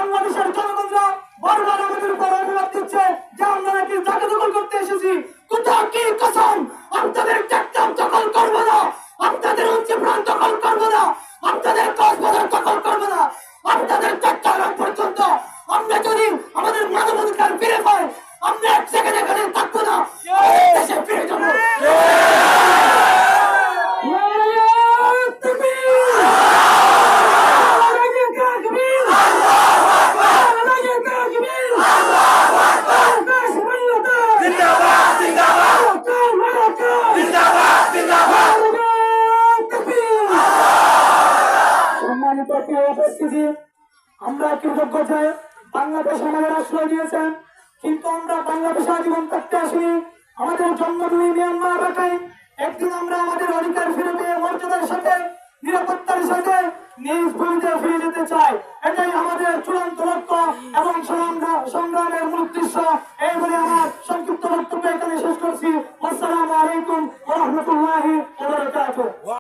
বাংলাদেশের জনগণরা বারবার আমাদের উপর অভিযোগ দিচ্ছে যে আমরা নাকি জায়গা দখল করতে এসেছি। কোথাও কি কসম, আপনাদের চট্টগ্রাম দখল করবো না, আপনাদের উচ্চপ্রাণ দখল করবো না, আপনাদের কক্সবাজার দখল করবো না, আপনাদের চট্টগ্রাম পর্যন্ত আমরা যদি আমাদের মানবাধিকার ফিরে পাই, আমরা এক সেকেন্ড এখানে থাকবো না, দেশে ফিরে যাবো। আমরা কৃতজ্ঞ যে বাংলাদেশ আমাদের আশ্রয় দিয়েছেন, কিন্তু আমরা বাংলাদেশে জীবন করতে আসিনি। আমাদের জন্মভূমি মিয়ানমার এলাকায় একদিন আমরা আমাদের অধিকার ফিরে পেয়ে মর্যাদার সাথে নিরাপত্তার সাথে নিজ ভূমিতে ফিরে যেতে চাই। এটাই আমাদের চূড়ান্ত লক্ষ্য এবং সংগ্রামের মূল উদ্দেশ্য। এই বলে আমার সংক্ষিপ্ত বক্তব্য এখানে শেষ করছি। আসসালামু আলাইকুম ওয়া রাহমাতুল্লাহি ওয়া বারাকাতুহু।